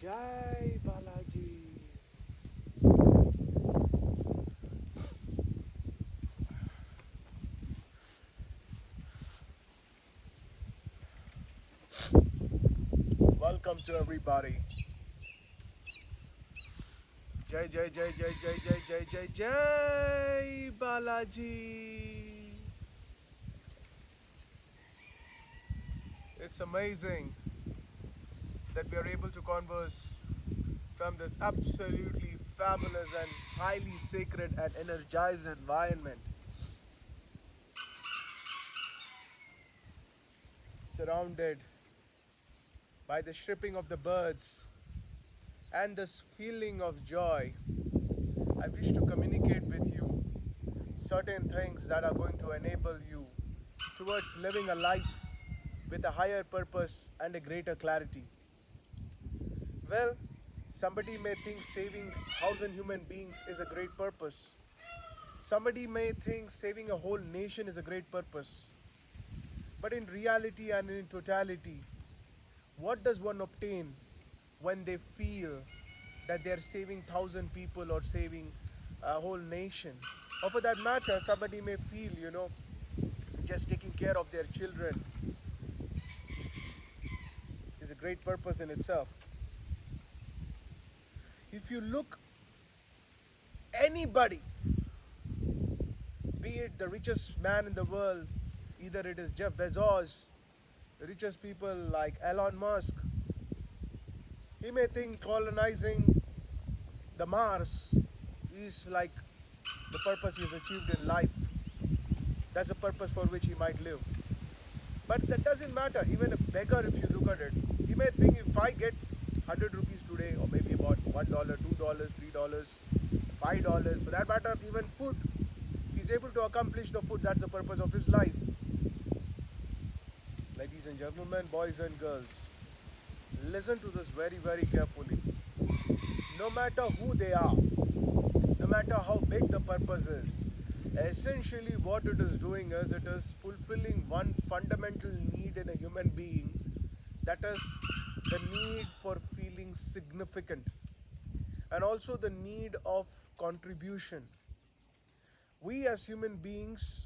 Jai Balaji. Welcome to everybody. Jai Jai Jai Jai Jai Jai Jai Jai Jai Balaji. It's amazing that we are able to converse from this absolutely fabulous and highly sacred and energized environment, surrounded by the chirping of the birds and this feeling of joy. I wish to communicate with you certain things that are going to enable you towards living a life with a higher purpose and a greater clarity. Well, somebody may think saving 1,000 human beings is a great purpose. Somebody may think saving a whole nation is a great purpose. But in reality and in totality, what does one obtain when they feel that they are saving 1,000 people or saving a whole nation? Or for that matter, somebody may feel, just taking care of their children is a great purpose in itself. If you look anybody, be it the richest man in the world, either it is Jeff Bezos, the richest people like Elon Musk, he may think colonizing the Mars is like the purpose he has achieved in life. That's a purpose for which he might live. But that doesn't matter. Even a beggar, if you look at it, he may think if I get 100 rupees today, or maybe about $1, $2, $3, $5, for that matter, even food, he's able to accomplish the food. That's the purpose of his life. Ladies and gentlemen, boys and girls, listen to this very, very carefully. No matter who they are, no matter how big the purpose is, essentially what it is doing is it is fulfilling one fundamental need in a human being, that is the need for feeling significant and also the need of contribution. We as human beings,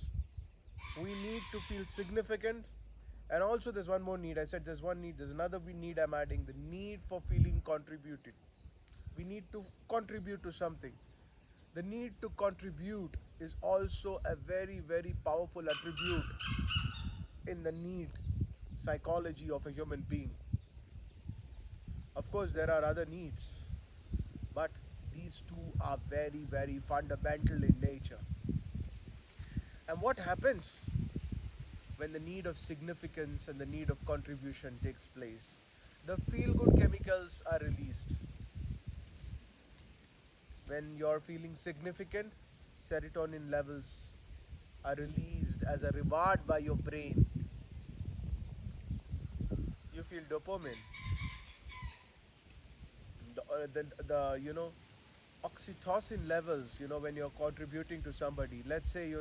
we need to feel significant, and also there's one more need. I said there's one need, there's another need I'm adding, the need for feeling contributed. We need to contribute to something. The need to contribute is also a very, very powerful attribute in the need psychology of a human being. Of course, there are other needs, but these two are very, very fundamental in nature. And what happens when the need of significance and the need of contribution takes place? The feel-good chemicals are released. When you're feeling significant, serotonin levels are released as a reward by your brain. You feel dopamine. The oxytocin levels, when you're contributing to somebody. Let's say,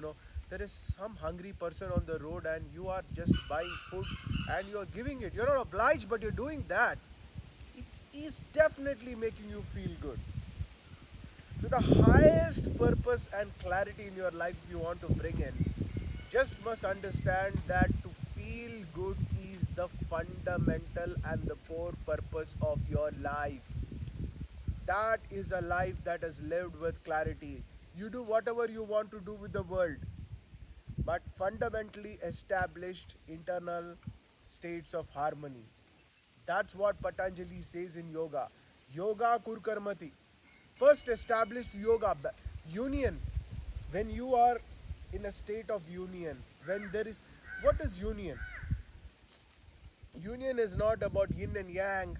there is some hungry person on the road and you are just buying food and you're giving it. You're not obliged, but you're doing that. It is definitely making you feel good. So the highest purpose and clarity in your life you want to bring in, just must understand that to feel good is the fundamental and the core purpose of your life. That is a life that is lived with clarity. You do whatever you want to do with the world, but fundamentally established internal states of harmony. That's what Patanjali says in yoga. Yoga kurkarmati. First established yoga, union. When you are in a state of union, when there is, what is union? Union is not about yin and yang,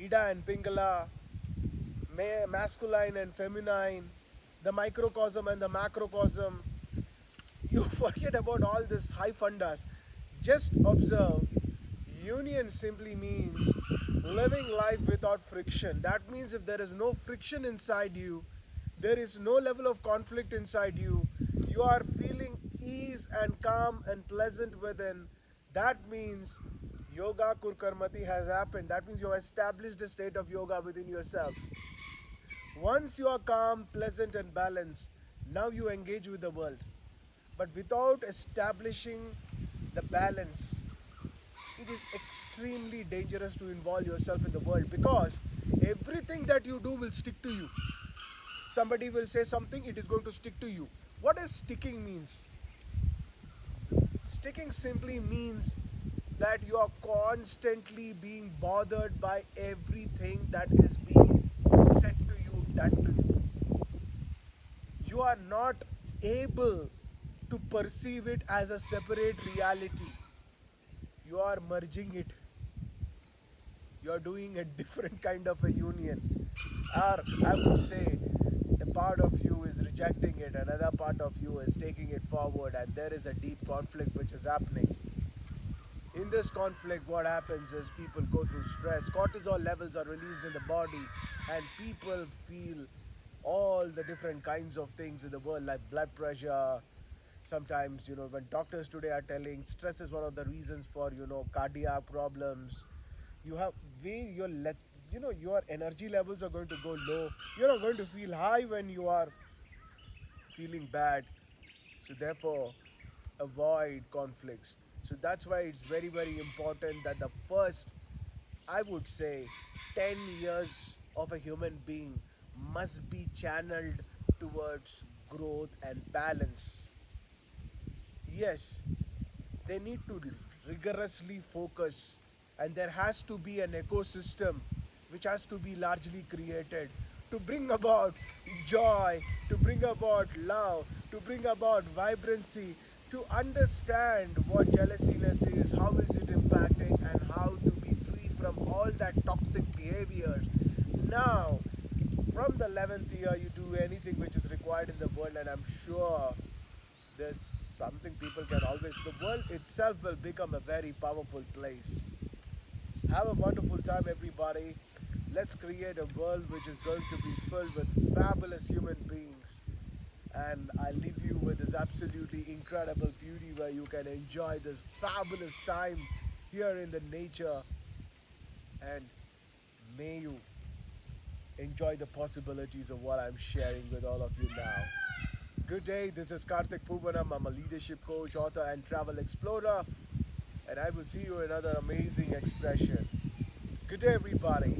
Ida and Pingala, masculine and feminine, the microcosm and the macrocosm. You forget about all this high fundas. Just observe, union simply means living life without friction. That means if there is no friction inside you, there is no level of conflict inside you, you are feeling ease and calm and pleasant within, that means Yoga Kurkarmati has happened. That means you have established a state of yoga within yourself. Once you are calm, pleasant, and balanced, now you engage with the world. But without establishing the balance, it is extremely dangerous to involve yourself in the world because everything that you do will stick to you. Somebody will say something, it is going to stick to you. What does sticking means? Sticking simply means that you are constantly being bothered by everything that is being said to you, done to you. You are not able to perceive it as a separate reality. You are merging it. You are doing a different kind of a union. Or I would say a part of you is rejecting it, another part of you is taking it forward, and there is a deep conflict which is happening. In this conflict, what happens is people go through stress, cortisol levels are released in the body, and people feel all the different kinds of things in the world, like blood pressure. Sometimes, when doctors today are telling stress is one of the reasons for, cardiac problems, you have way your energy levels are going to go low. You're not going to feel high when you are feeling bad. So therefore, avoid conflicts. So that's why it's very, very important that the first, I would say, 10 years of a human being must be channeled towards growth and balance. Yes, they need to rigorously focus, and there has to be an ecosystem which has to be largely created to bring about joy, to bring about love, to bring about vibrancy, to understand what jealousiness is, how is it impacting, and how to be free from all that toxic behaviors. Now, from the 11th year, you do anything which is required in the world, and I'm sure there's something people can always, the world itself will become a very powerful place. Have a wonderful time, everybody. Let's create a world which is going to be filled with fabulous human beings. And I leave you with this absolutely incredible beauty where you can enjoy this fabulous time here in the nature. And may you enjoy the possibilities of what I'm sharing with all of you now. Good day, this is Karthik Poovanam. I'm a leadership coach, author, and travel explorer. And I will see you in another amazing expression. Good day, everybody.